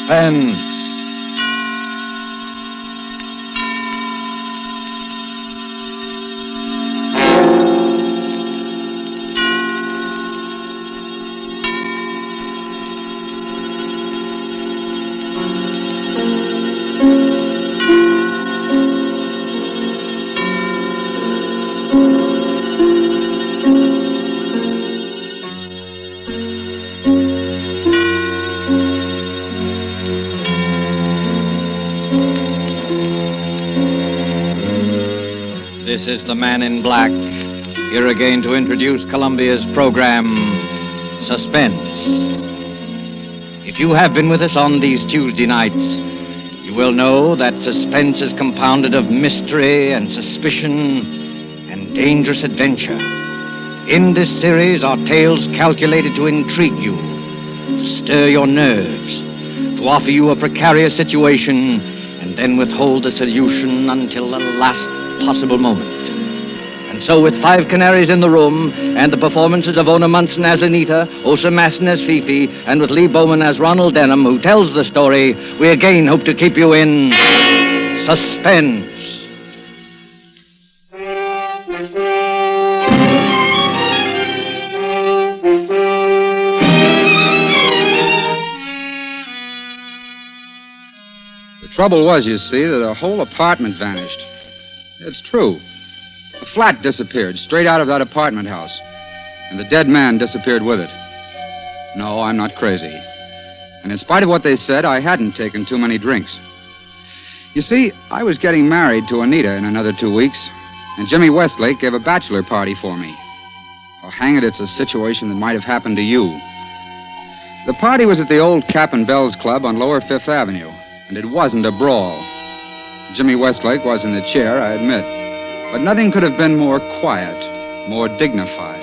Suspense. This is the Man in Black, here again to introduce Columbia's program, Suspense. If you have been with us on these Tuesday nights, you will know that suspense is compounded of mystery and suspicion and dangerous adventure. In this series are tales calculated to intrigue you, to stir your nerves, to offer you a precarious situation, and then withhold the solution until the last possible moment. And so with 5 Canaries in the room, and the performances of Ona Munson as Anita, Osa Masson as Fifi, and with Lee Bowman as Ronald Denham, who tells the story, we again hope to keep you in suspense. The trouble was, you see, that the whole apartment vanished. It's true. The flat disappeared straight out of that apartment house, and the dead man disappeared with it. No, I'm not crazy. And in spite of what they said, I hadn't taken too many drinks. You see, I was getting married to Anita in another 2 weeks, and Jimmy Westlake gave a bachelor party for me. Oh, hang it, it's a situation that might have happened to you. The party was at the old Cap and Bells Club on Lower Fifth Avenue, and it wasn't a brawl. Jimmy Westlake was in the chair, I admit. But nothing could have been more quiet, more dignified.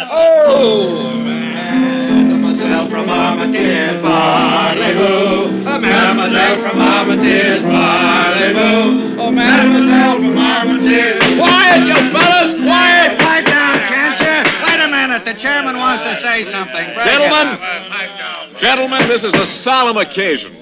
Oh, mademoiselle from Armitage, parlez-vous. Mademoiselle from Armitage, parlez-vous. Oh, mademoiselle from Armitage. Quiet, you fellas, quiet! Pipe down, can't you? Wait a minute, the chairman wants to say something. Gentlemen, this is a solemn occasion.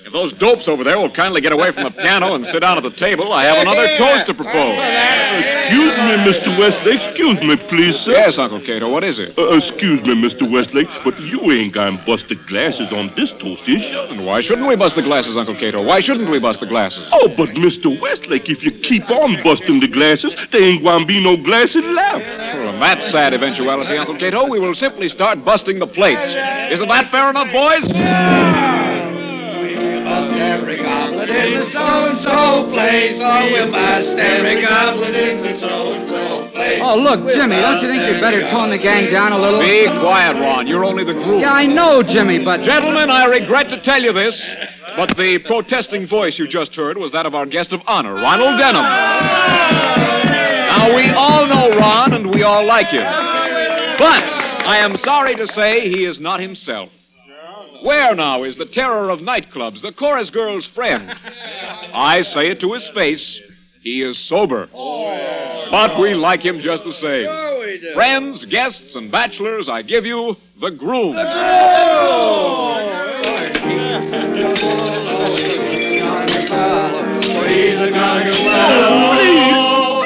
If those dopes over there will kindly get away from the piano and sit down at the table, I have another toast to propose. Excuse me, Mr. Westlake. Excuse me, please, sir. Yes, Uncle Cato, what is it? Excuse me, Mr. Westlake, but you ain't gonna bust the glasses on this toast, is you? And why shouldn't we bust the glasses, Uncle Cato? Why shouldn't we bust the glasses? Oh, but Mr. Westlake, if you keep on busting the glasses, there ain't gonna be no glasses left. Well, in that sad eventuality, Uncle Cato, we will simply start busting the plates. Isn't that fair enough, boys? Every goblet in the so-and-so place. Oh, we'll bust every goblet in the so-and-so place. Oh, look, Jimmy, don't you think you'd better tone the gang down a little? Be quiet, Ron. You're only the groom. Yeah, I know, Jimmy, but... Gentlemen, I regret to tell you this, but the protesting voice you just heard was that of our guest of honor, Ronald Denham. Now, we all know Ron, and we all like him. But I am sorry to say he is not himself. Where now is the terror of nightclubs, the chorus girl's friend? I say it to his face, he is sober. But we like him just the same. Friends, guests, and bachelors, I give you the groom.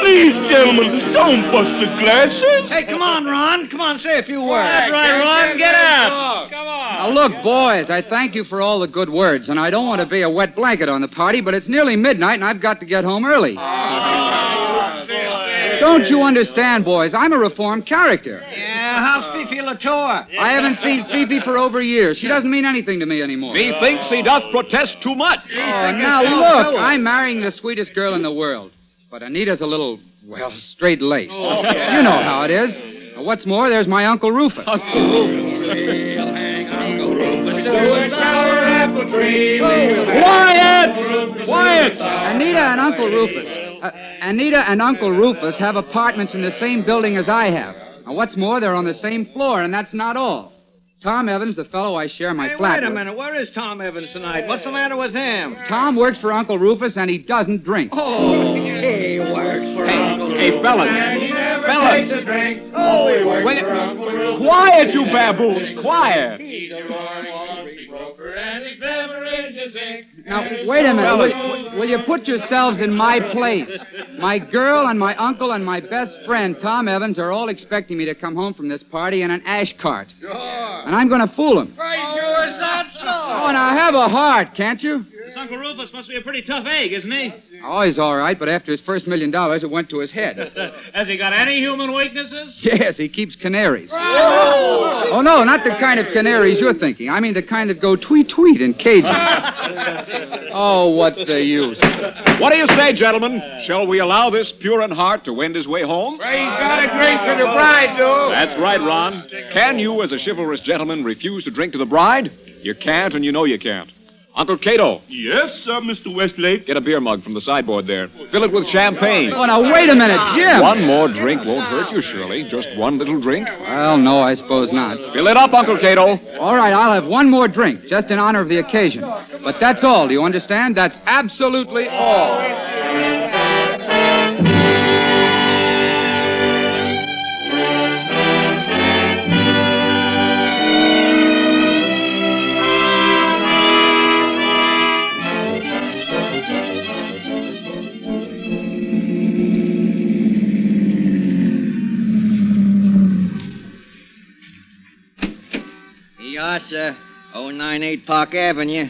Please, gentlemen, don't bust the glasses. Hey, come on, Ron. Come on, say a few words. That's right, Ron. Get out. Come on. Now, look, boys, I thank you for all the good words, and I don't want to be a wet blanket on the party, but it's nearly midnight, and I've got to get home early. Don't you understand, boys? I'm a reformed character. Yeah, how's Fifi Latour? I haven't seen Fifi for over a year. She doesn't mean anything to me anymore. Methinks he doth protest too much. Oh, now look, I'm marrying the sweetest girl in the world. But Anita's a little, well, straight-laced. Oh. You know how it is. What's more, there's my Uncle Rufus. Uncle Rufus to a sour apple tree. Quiet! Anita and Uncle Rufus have apartments in the same building as I have. And what's more, they're on the same floor, and that's not all. Tom Evans, the fellow I share my flat Wait a with. minute. Where is Tom Evans tonight? What's the matter with him? Tom works for Uncle Rufus, and he doesn't drink. Oh, he works for Uncle Rufus. Hey, fellas. And he never Fellas. takes a drink. Oh, he works Wait, for Uncle Rufus. quiet, you baboons, quiet. He's a roaring broker and his beverage is ink. Now, wait a minute. Will you put yourselves in my place? My girl and my uncle and my best friend, Tom Evans, are all expecting me to come home from this party in an ash cart. Sure. And I'm going to fool them. Right, sure, is that so? Oh, now have a heart, can't you? This Uncle Rufus must be a pretty tough egg, isn't he? Oh, he's all right, but after his first $1 million, it went to his head. Has he got any human weaknesses? Yes, he keeps canaries. Oh, no, not the kind of canaries you're thinking. I mean the kind that go tweet-tweet in cages. Oh, what's the use? What do you say, gentlemen? Shall we allow this pure in heart to wend his way home? Right, he's got a drink for the bride, dude. That's right, Ron. Can you, as a chivalrous gentleman, refuse to drink to the bride? You can't, and you know you can't. Uncle Cato, Yes, sir, Mr. Westlake. get a beer mug from the sideboard there. Fill it with champagne. Oh, now, wait a minute, Jim. One more drink won't hurt you, Shirley. Just one little drink. Well, no, I suppose not. Fill it up, Uncle Cato. All right, I'll have one more drink, just in honor of the occasion. But that's all, do you understand? That's absolutely all. Yes, sir. 098 Park Avenue.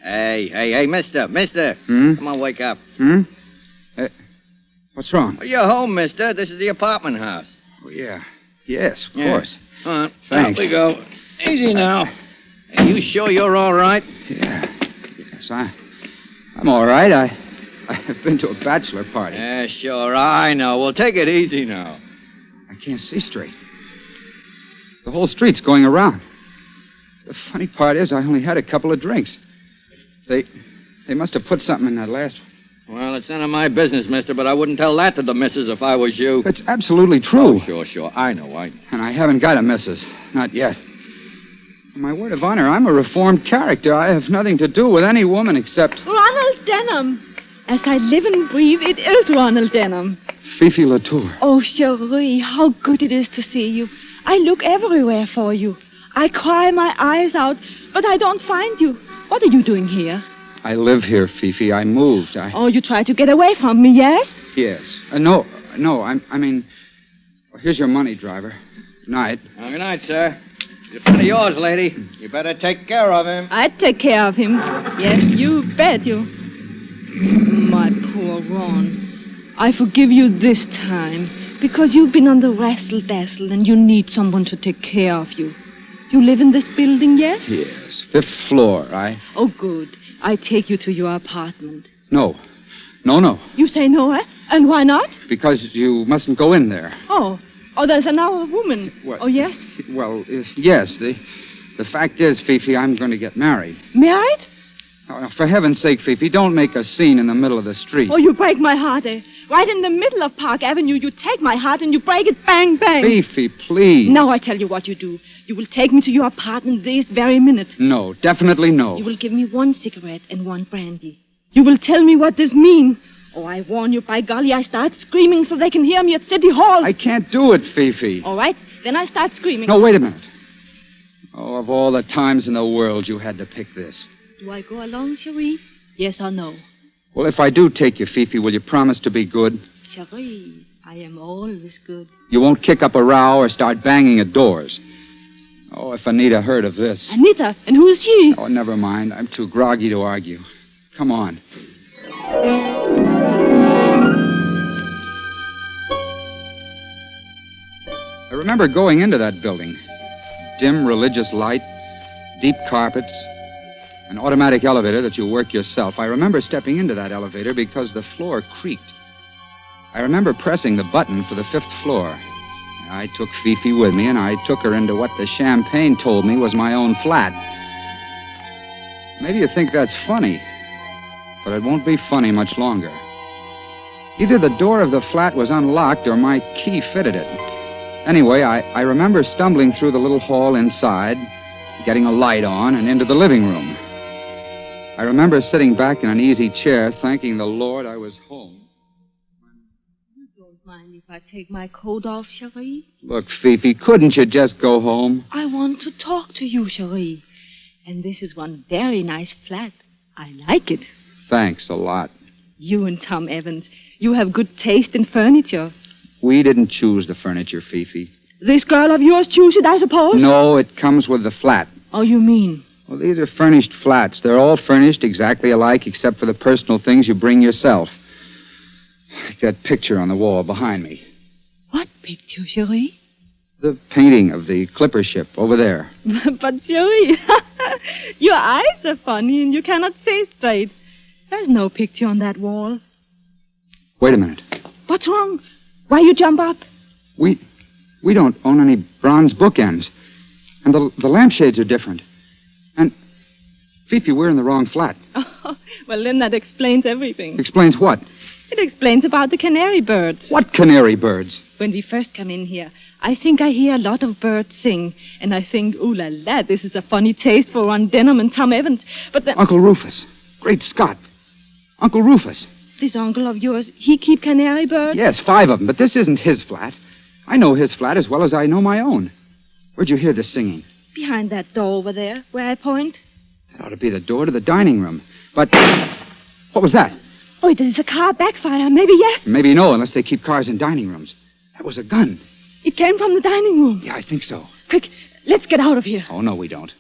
Hey, mister. Come on, wake up. What's wrong? Well, you're home, mister. This is the apartment house. Oh, yeah. Yes, of Yeah. course. All right, Thanks. Up we go. Easy now. Hey, you sure you're all right? Yeah. Yes, I'm all right. I've been to a bachelor party. Yeah, sure, I know. Well, take it easy now. I can't see straight. The whole street's going around. The funny part is I only had a couple of drinks. They must have put something in that last one. Well, it's none of my business, mister, but I wouldn't tell that to the missus if I was you. It's absolutely true. Oh, sure. I know. And I haven't got a missus. Not yet. On my word of honor, I'm a reformed character. I have nothing to do with any woman except Ronald Denham. As I live and breathe, it is Ronald Denham. Fifi Latour. Oh, Cherie, how good it is to see you. I look everywhere for you. I cry my eyes out, but I don't find you. What are you doing here? I live here, Fifi. I moved. Oh, you tried to get away from me, yes? Yes. No, I mean... Well, here's your money, driver. Good night. Well, good night, sir. It's one of yours, lady. You better take care of him. I'd take care of him. Yes, you bet you. My poor Ron. I forgive you this time, because you've been on the wrestle-dazzle and you need someone to take care of you. You live in this building, yes? Yes. 5th floor. Oh, good. I take you to your apartment. No. You say no, eh? And why not? Because you mustn't go in there. Oh, there's another woman. What? Oh, yes? Well, yes. The fact is, Fifi, I'm going to get married. Married? Oh, for heaven's sake, Fifi, don't make a scene in the middle of the street. Oh, you break my heart, eh? Right in the middle of Park Avenue, you take my heart and you break it bang, bang. Fifi, please. Now I tell you what you do. You will take me to your apartment this very minute. No, definitely no. You will give me 1 cigarette and 1 brandy. You will tell me what this means. Oh, I warn you, by golly, I start screaming so they can hear me at City Hall. I can't do it, Fifi. All right, then I start screaming. No, wait a minute. Oh, of all the times in the world, you had to pick this. Do I go along, Cherie? Yes or no? Well, if I do take you, Fifi, will you promise to be good? Cherie, I am always good. You won't kick up a row or start banging at doors. Oh, if Anita heard of this. Anita? And who's she? Oh, never mind. I'm too groggy to argue. Come on. I remember going into that building. Dim religious light, deep carpets, an automatic elevator that you work yourself. I remember stepping into that elevator because the floor creaked. I remember pressing the button for the 5th floor. I took Fifi with me, and I took her into what the champagne told me was my own flat. Maybe you think that's funny, but it won't be funny much longer. Either the door of the flat was unlocked or my key fitted it. Anyway, I remember stumbling through the little hall inside, getting a light on, and into the living room. I remember sitting back in an easy chair, thanking the Lord I was home. Mind if I take my coat off, Cherie? Look, Fifi, couldn't you just go home? I want to talk to you, Cherie. And this is one very nice flat. I like it. Thanks a lot. You and Tom Evans, you have good taste in furniture. We didn't choose the furniture, Fifi. This girl of yours chose it, I suppose? No, it comes with the flat. Oh, you mean? Well, these are furnished flats. They're all furnished exactly alike except for the personal things you bring yourself. Like that picture on the wall behind me. What picture, Cherie? The painting of the clipper ship over there. But, Cherie, your eyes are funny and you cannot see straight. There's no picture on that wall. Wait a minute. What's wrong? Why you jump up? We don't own any bronze bookends. And the lampshades are different. And, Fifi, we're in the wrong flat. Oh, well, then that explains everything. Explains what? It explains about the canary birds. What canary birds? When we first come in here, I think I hear a lot of birds sing. And I think, ooh la la, this is a funny taste for Ron Denham and Tom Evans. But then... Uncle Rufus. Great Scott. Uncle Rufus. This uncle of yours, he keep canary birds? Yes, 5 of them, but this isn't his flat. I know his flat as well as I know my own. Where'd you hear this singing? Behind that door over there, where I point. That ought to be the door to the dining room. But what was that? Oh, it is a car backfire. Maybe yes. Maybe no, unless they keep cars in dining rooms. That was a gun. It came from the dining room. Yeah, I think so. Quick, let's get out of here. Oh, no, we don't.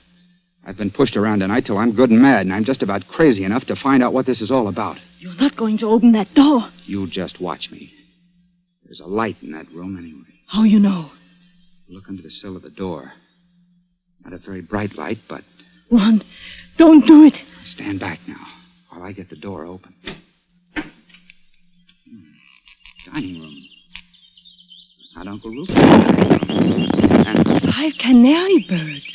I've been pushed around tonight till I'm good and mad, and I'm just about crazy enough to find out what this is all about. You're not going to open that door. You just watch me. There's a light in that room anyway. How you know? Look under the sill of the door. Not a very bright light, but... Ron, don't do it. Stand back now while I get the door open. Dining room. Not Uncle Rufus. And 5 canary birds.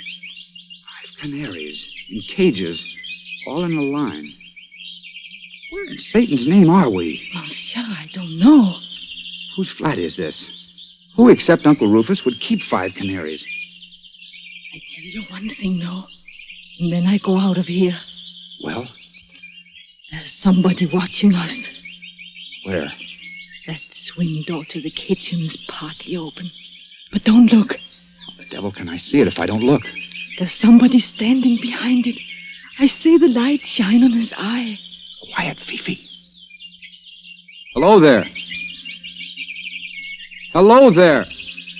5 canaries in cages, all in a line. Where in Satan's name are we? Well, sure, I don't know. Whose flat is this? Who except Uncle Rufus would keep 5 canaries? I tell you one thing, though, and then I go out of here. Well? There's somebody watching us. Where? That swing door to the kitchen is partly open. But don't look. How the devil can I see it if I don't look? There's somebody standing behind it. I see the light shine on his eye. Quiet, Fifi. Hello there. Hello there.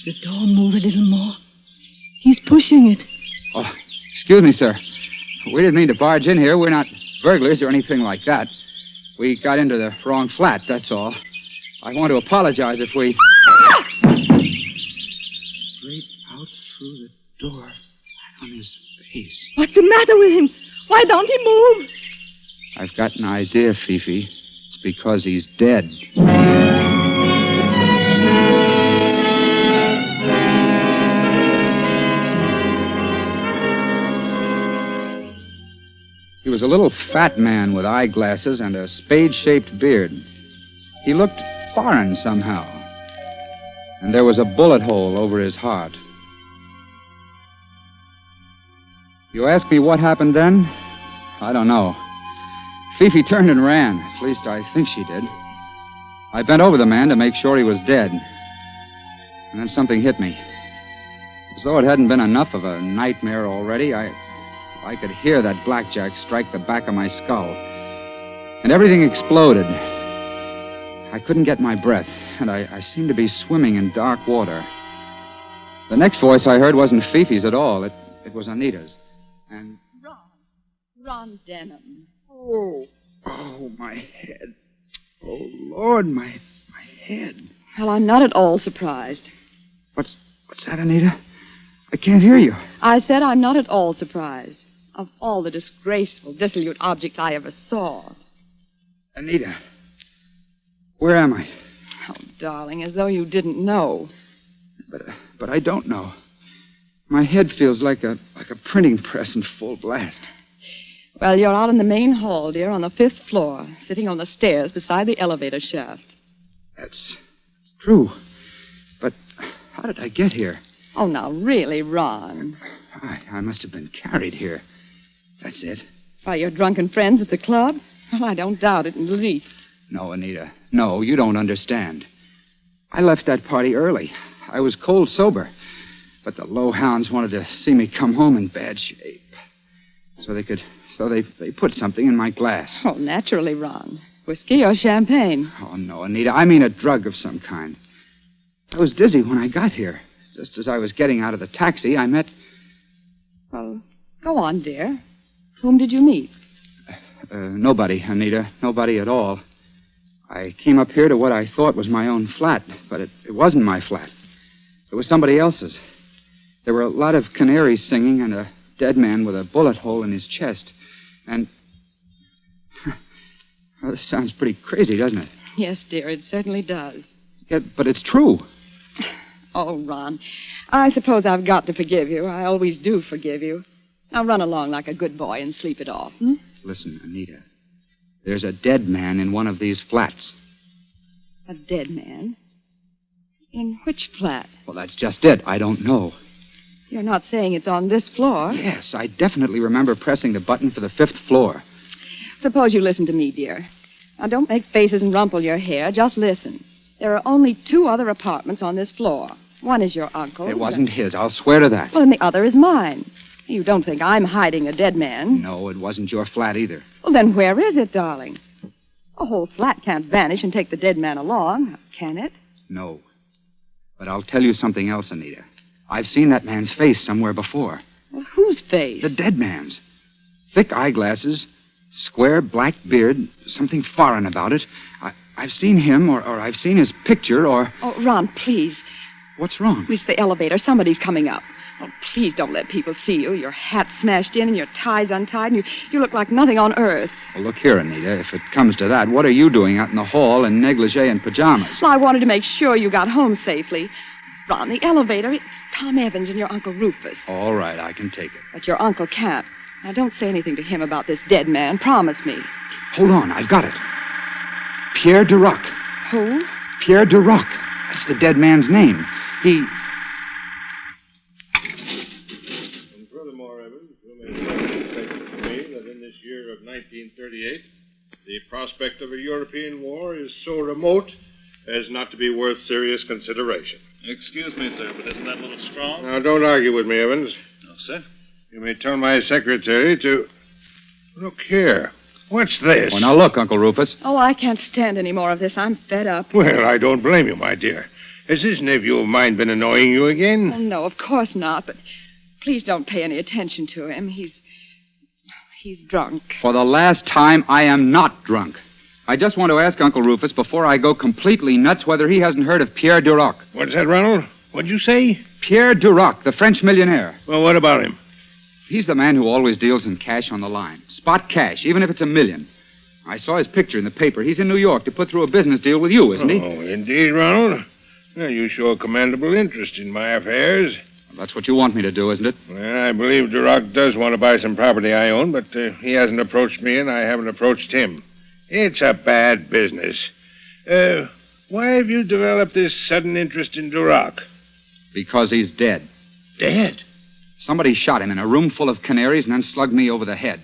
The door move a little more. He's pushing it. Oh, excuse me, sir. We didn't mean to barge in here. We're not burglars or anything like that. We got into the wrong flat, that's all. I want to apologize if we... Straight out through the door, right on his face. What's the matter with him? Why don't he move? I've got an idea, Fifi. It's because he's dead. He was a little fat man with eyeglasses and a spade-shaped beard. He looked foreign somehow. And there was a bullet hole over his heart. You ask me what happened then? I don't know. Fifi turned and ran. At least I think she did. I bent over the man to make sure he was dead. And then something hit me. As though it hadn't been enough of a nightmare already, I could hear that blackjack strike the back of my skull. And everything exploded. I couldn't get my breath, and I seemed to be swimming in dark water. The next voice I heard wasn't Fifi's at all. It was Anita's. And... Ron Denham. Oh, my head. Oh, Lord, my head. Well, I'm not at all surprised. What's that, Anita? I can't hear you. I said I'm not at all surprised. Of all the disgraceful, dissolute objects I ever saw. Anita, where am I? Oh, darling, as though you didn't know. But I don't know. My head feels like a printing press in full blast. Well, you're out in the main hall, dear, on the 5th floor, sitting on the stairs beside the elevator shaft. That's true. But how did I get here? Oh, now, really, Ron. I must have been carried here. That's it. By your drunken friends at the club? Well, I don't doubt it in the least. No, Anita. No, you don't understand. I left that party early. I was cold sober. But the low hounds wanted to see me come home in bad shape. So they put something in my glass. Oh, naturally, Ron. Whiskey or champagne? Oh, no, Anita. I mean a drug of some kind. I was dizzy when I got here. Just as I was getting out of the taxi, I met... Well, go on, dear. Whom did you meet? Nobody, Anita. Nobody at all. I came up here to what I thought was my own flat, but it wasn't my flat. It was somebody else's. There were a lot of canaries singing and a dead man with a bullet hole in his chest. And... Well, this sounds pretty crazy, doesn't it? Yes, dear, it certainly does. Yeah, but it's true. Oh, Ron, I suppose I've got to forgive you. I always do forgive you. Now run along like a good boy and sleep it off, hmm? Listen, Anita. There's a dead man in one of these flats. A dead man? In which flat? Well, that's just it. I don't know. You're not saying it's on this floor? Yes, I definitely remember pressing the button for the 5th floor. Suppose you listen to me, dear. Now, don't make faces and rumple your hair. Just listen. There are only 2 other apartments on this floor. One is your uncle's. It wasn't his. I'll swear to that. Well, and the other is mine. You don't think I'm hiding a dead man? No, it wasn't your flat either. Well, then where is it, darling? A whole flat can't vanish and take the dead man along, can it? No. But I'll tell you something else, Anita. I've seen that man's face somewhere before. Well, whose face? The dead man's. Thick eyeglasses, square black beard, something foreign about it. I've seen him, or I've seen his picture, or... Oh, Ron, please. What's wrong? Reach the elevator. Somebody's coming up. Oh, please don't let people see you. Your hat's smashed in and your tie's untied, and you look like nothing on earth. Well, look here, Anita. If it comes to that, what are you doing out in the hall in negligee and pajamas? Well, I wanted to make sure you got home safely. Ron, the elevator, it's Tom Evans and your Uncle Rufus. All right, I can take it. But your uncle can't. Now, don't say anything to him about this dead man. Promise me. Hold on, I've got it. Pierre Duroc. Who? Pierre Duroc. That's the dead man's name. He... And furthermore, Evans, you may suspect to me that in this year of 1938, the prospect of a European war is so remote as not to be worth serious consideration. Excuse me, sir, but isn't that a little strong? Now, don't argue with me, Evans. No, sir. You may tell my secretary to... Look here. What's this? Well, now look, Uncle Rufus. Oh, I can't stand any more of this. I'm fed up. Well, I don't blame you, my dear. Has this nephew of mine been annoying you again? Oh, no, of course not, but please don't pay any attention to him. He's drunk. For the last time, I am not drunk. I just want to ask Uncle Rufus, before I go completely nuts, whether he hasn't heard of Pierre Duroc. What's that, Ronald? What'd you say? Pierre Duroc, the French millionaire. Well, what about him? He's the man who always deals in cash on the line. Spot cash, even if it's $1 million. I saw his picture in the paper. He's in New York to put through a business deal with you, isn't he? Oh, indeed, Ronald. Well, you show a commendable interest in my affairs. Well, that's what you want me to do, isn't it? Well, I believe Duroc does want to buy some property I own, but he hasn't approached me and I haven't approached him. It's a bad business. Why have you developed this sudden interest in Duroc? Because he's dead. Dead? Somebody shot him in a room full of canaries and then slugged me over the head.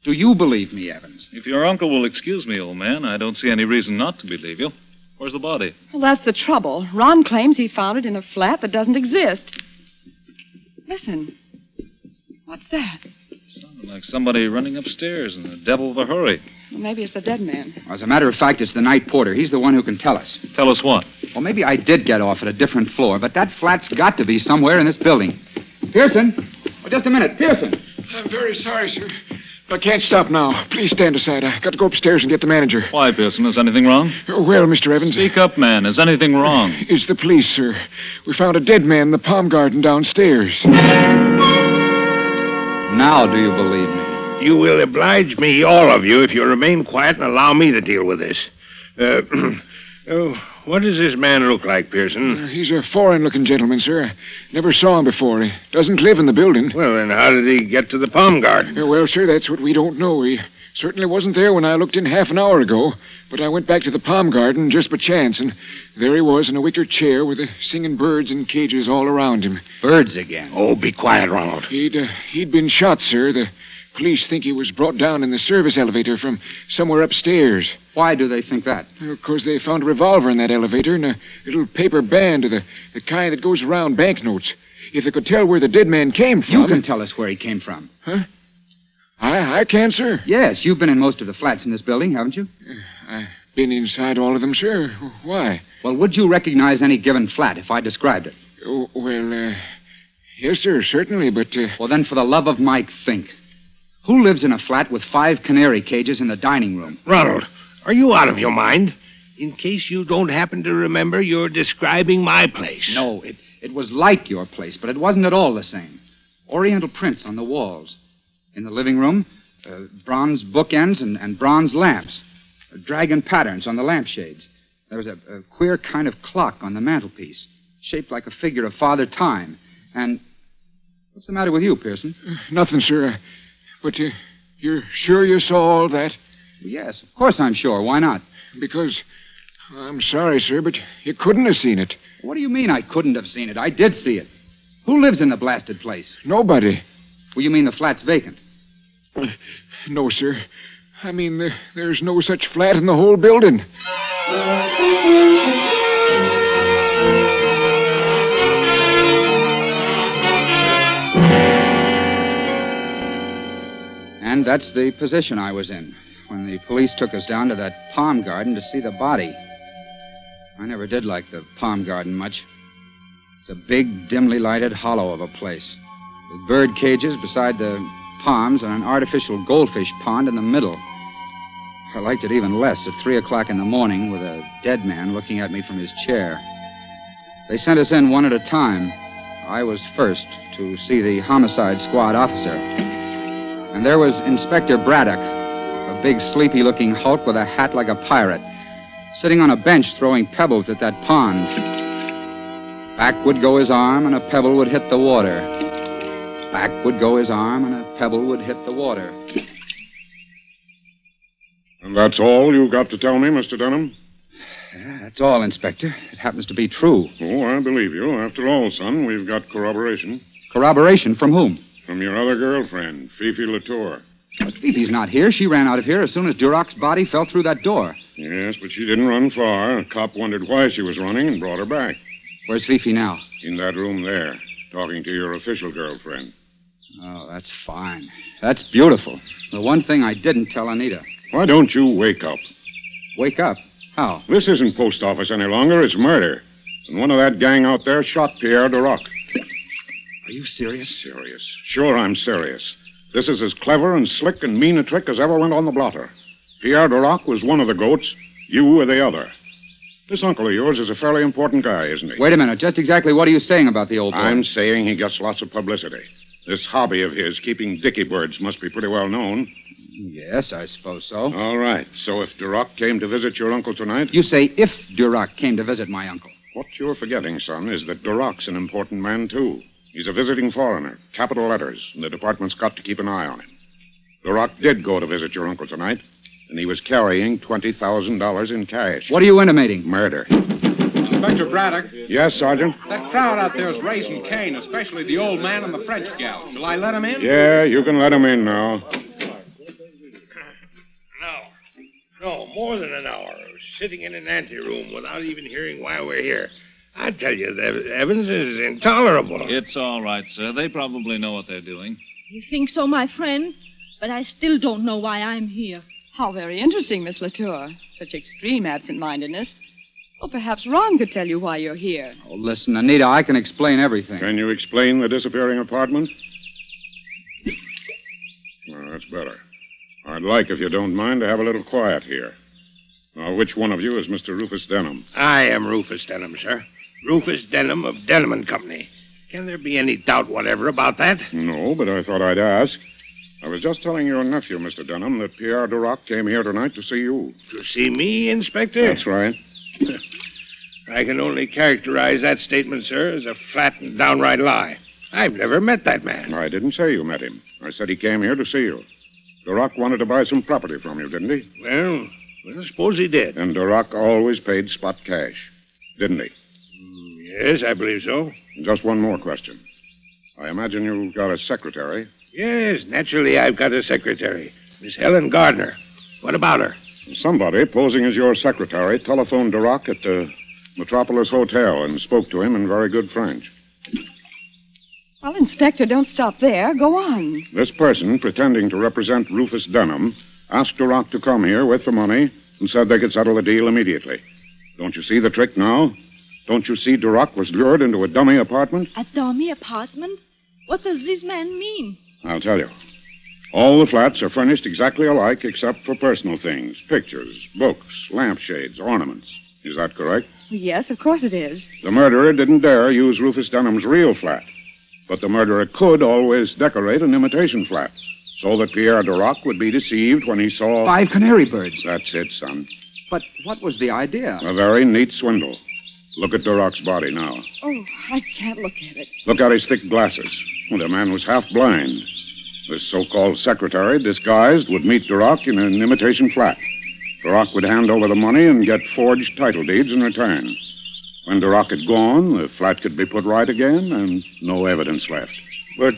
Do you believe me, Evans? If your uncle will excuse me, old man, I don't see any reason not to believe you. Where's the body? Well, that's the trouble. Ron claims he found it in a flat that doesn't exist. Listen. What's that? Sounded like somebody running upstairs in a devil of a hurry. Well, maybe it's the dead man. As a matter of fact, it's the night porter. He's the one who can tell us. Tell us what? Well, maybe I did get off at a different floor, but that flat's got to be somewhere in this building. Pearson! Oh, just a minute. Pearson! I'm very sorry, sir. I can't stop now. Please stand aside. I've got to go upstairs and get the manager. Why, Pearson? Is anything wrong? Well, Mr. Evans... Speak up, man. Is anything wrong? It's the police, sir. We found a dead man in the palm garden downstairs. Now do you believe me? You will oblige me, all of you, if you remain quiet and allow me to deal with this. What does this man look like, Pearson? He's a foreign-looking gentleman, sir. I never saw him before. He doesn't live in the building. Well, then how did he get to the palm garden? Well, sir, that's what we don't know. He certainly wasn't there when I looked in half an hour ago. But I went back to the palm garden just by chance, and there he was in a wicker chair with the singing birds in cages all around him. Birds again. Oh, be quiet, Ronald. He'd been shot, sir. The police think he was brought down in the service elevator from somewhere upstairs. Why do they think that? Of course, they found a revolver in that elevator and a little paper band of the kind that goes around banknotes. If they could tell where the dead man came from... You can tell us where he came from. Huh? I can, sir. Yes, you've been in most of the flats in this building, haven't you? I've been inside all of them, sir. Why? Well, would you recognize any given flat if I described it? Oh, well, yes, sir, certainly, but... Well, then, for the love of Mike, think. Who lives in a flat with 5 canary cages in the dining room? Ronald, are you out of your mind? In case you don't happen to remember, you're describing my place. No, it was like your place, but it wasn't at all the same. Oriental prints on the walls. In the living room, bronze bookends and bronze lamps. Dragon patterns on the lampshades. There was a queer kind of clock on the mantelpiece, shaped like a figure of Father Time. And what's the matter with you, Pearson? Nothing, sir. But you're sure you saw all that? Yes, of course I'm sure. Why not? Because, I'm sorry, sir, but you couldn't have seen it. What do you mean I couldn't have seen it? I did see it. Who lives in the blasted place? Nobody. Well, you mean the flat's vacant? No, sir. I mean, there's no such flat in the whole building. And that's the position I was in when the police took us down to that palm garden to see the body. I never did like the palm garden much. It's a big, dimly lighted hollow of a place, with bird cages beside the palms and an artificial goldfish pond in the middle. I liked it even less at 3 o'clock in the morning with a dead man looking at me from his chair. They sent us in one at a time. I was first to see the homicide squad officer. And there was Inspector Braddock, a big, sleepy-looking hulk with a hat like a pirate, sitting on a bench throwing pebbles at that pond. Back would go his arm, and a pebble would hit the water. Back would go his arm, and a pebble would hit the water. And that's all you've got to tell me, Mr. Dunham? Yeah, that's all, Inspector. It happens to be true. Oh, I believe you. After all, son, we've got corroboration. Corroboration from whom? From your other girlfriend, Fifi Latour. But Fifi's not here. She ran out of here as soon as Duroc's body fell through that door. Yes, but she didn't run far. A cop wondered why she was running and brought her back. Where's Fifi now? In that room there, talking to your official girlfriend. Oh, that's fine. That's beautiful. The one thing I didn't tell Anita. Why don't you wake up? Wake up? How? This isn't post office any longer. It's murder. And one of that gang out there shot Pierre Duroc. Are you serious? Serious. Sure, I'm serious. This is as clever and slick and mean a trick as ever went on the blotter. Pierre Duroc was one of the goats. You were the other. This uncle of yours is a fairly important guy, isn't he? Wait a minute. Just exactly what are you saying about the old boy? I'm saying he gets lots of publicity. This hobby of his, keeping dicky birds, must be pretty well known. Yes, I suppose so. All right. So if Duroc came to visit your uncle tonight... You say if Duroc came to visit my uncle. What you're forgetting, son, is that Duroc's an important man, too. He's a visiting foreigner, capital letters, and the department's got to keep an eye on him. Duroc did go to visit your uncle tonight, and he was carrying $20,000 in cash. What are you intimating? Murder. Inspector Braddock. Yes, Sergeant? That crowd out there is raising Cain, especially the old man and the French gal. Shall I let him in? Yeah, you can let him in now. No, more than an hour. Sitting in an anteroom without even hearing why we're here. I tell you, the evidence is intolerable. It's all right, sir. They probably know what they're doing. You think so, my friend? But I still don't know why I'm here. How very interesting, Miss Latour. Such extreme absent-mindedness. Well, perhaps Ron could tell you why you're here. Oh, listen, Anita, I can explain everything. Can you explain the disappearing apartment? Well, that's better. I'd like, if you don't mind, to have a little quiet here. Now, which one of you is Mr. Rufus Denham? I am Rufus Denham, sir. Rufus Denham of Denham and Company. Can there be any doubt whatever about that? No, but I thought I'd ask. I was just telling your nephew, Mr. Denham, that Pierre Duroc came here tonight to see you. To see me, Inspector? That's right. I can only characterize that statement, sir, as a flat and downright lie. I've never met that man. I didn't say you met him. I said he came here to see you. Duroc wanted to buy some property from you, didn't he? Well, I suppose he did. And Duroc always paid spot cash, didn't he? Yes, I believe so. Just one more question. I imagine you've got a secretary. Yes, naturally I've got a secretary, Miss Helen Gardner. What about her? Somebody, posing as your secretary, telephoned Duroc at the Metropolis Hotel and spoke to him in very good French. Well, Inspector, don't stop there. Go on. This person, pretending to represent Rufus Dunham, asked Duroc to come here with the money and said they could settle the deal immediately. Don't you see the trick now? Don't you see Duroc was lured into a dummy apartment? A dummy apartment? What does this man mean? I'll tell you. All the flats are furnished exactly alike except for personal things. Pictures, books, lampshades, ornaments. Is that correct? Yes, of course it is. The murderer didn't dare use Rufus Dunham's real flat. But the murderer could always decorate an imitation flat, so that Pierre Duroc would be deceived when he saw... 5 canary birds. That's it, son. But what was the idea? A very neat swindle. Look at Duroc's body now. Oh, I can't look at it. Look at his thick glasses. Well, the man was half blind. This so-called secretary, disguised, would meet Duroc in an imitation flat. Duroc would hand over the money and get forged title deeds in return. When Duroc had gone, the flat could be put right again and no evidence left. But,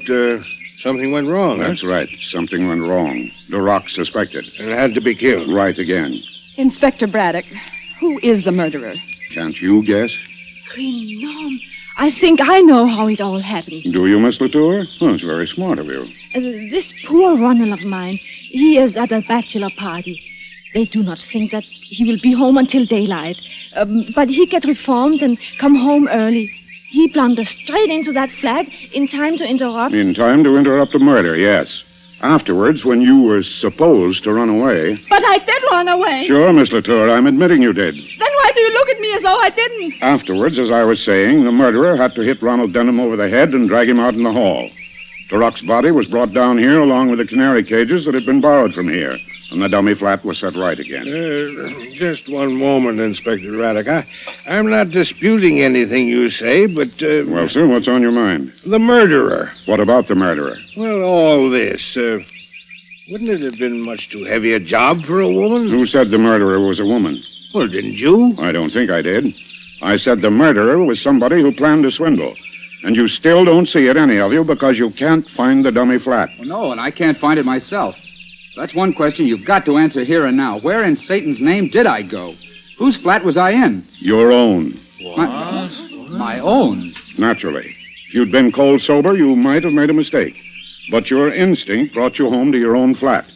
something went wrong, That's right. Something went wrong. Duroc suspected. And it had to be killed. Right again. Inspector Braddock, who is the murderer? Can't you guess? Queen Norm, I think I know how it all happened. Do you, Miss Latour? Well, it's very smart of you. This poor Ronald of mine, he is at a bachelor party. They do not think that he will be home until daylight. But he get reformed and come home early. He blunders straight into that flat in time to interrupt. In time to interrupt the murder, yes. Afterwards, when you were supposed to run away... But I did run away. Sure, Miss Latour, I'm admitting you did. Then why do you look at me as though I didn't? Afterwards, as I was saying, the murderer had to hit Ronald Denham over the head and drag him out in the hall. Duroc's body was brought down here along with the canary cages that had been borrowed from here, and the dummy flat was set right again. Just one moment, Inspector Braddock. I'm not disputing anything you say, but... Well, sir, what's on your mind? The murderer. What about the murderer? Well, all this. Wouldn't it have been much too heavy a job for a woman? Who said the murderer was a woman? Well, didn't you? I don't think I did. I said the murderer was somebody who planned a swindle. And you still don't see it, any of you, because you can't find the dummy flat. Well, no, and I can't find it myself. That's one question you've got to answer here and now. Where in Satan's name did I go? Whose flat was I in? Your own. My own? Naturally. If you'd been cold sober, you might have made a mistake. But your instinct brought you home to your own flat.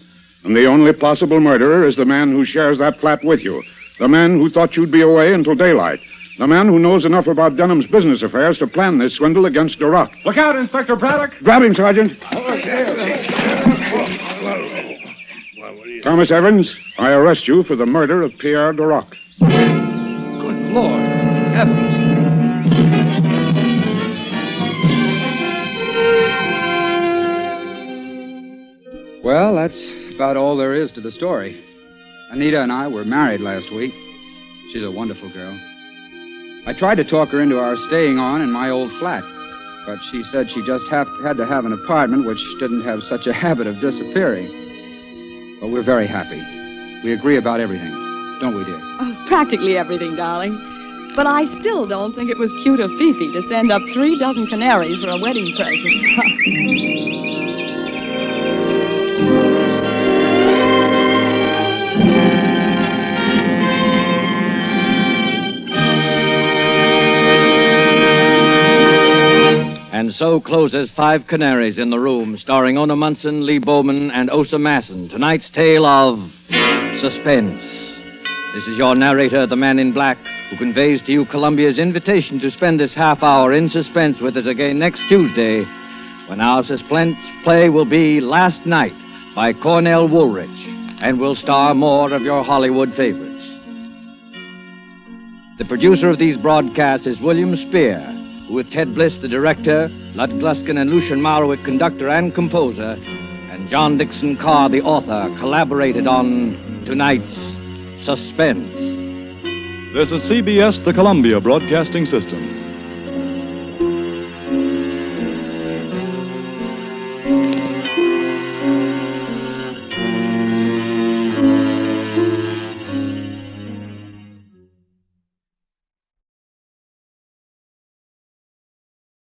And the only possible murderer is the man who shares that flat with you. The man who thought you'd be away until daylight. The man who knows enough about Dunham's business affairs to plan this swindle against Duroc. Look out, Inspector Braddock! Grab him, Sergeant. Thomas Evans, I arrest you for the murder of Pierre Duroc. Good Lord. Heavens. Well, that's about all there is to the story. Anita and I were married last week. She's a wonderful girl. I tried to talk her into our staying on in my old flat, but she said she just had to have an apartment which didn't have such a habit of disappearing. But we're very happy. We agree about everything, don't we, dear? Oh, practically everything, darling. But I still don't think it was cute of Fifi to send up 3 dozen canaries for a wedding present. And so closes 5 Canaries in the Room, starring Ona Munson, Lee Bowman, and Osa Masson. Tonight's tale of Suspense. This is your narrator, the Man in Black, who conveys to you Columbia's invitation to spend this half hour in suspense with us again next Tuesday, when our suspense play will be Last Night by Cornell Woolrich, and will star more of your Hollywood favorites. The producer of these broadcasts is William Spear, who, with Ted Bliss, the director, Lud Gluskin and Lucian Marwick, conductor and composer, and John Dixon Carr, the author, collaborated on tonight's Suspense. This is CBS, the Columbia Broadcasting System.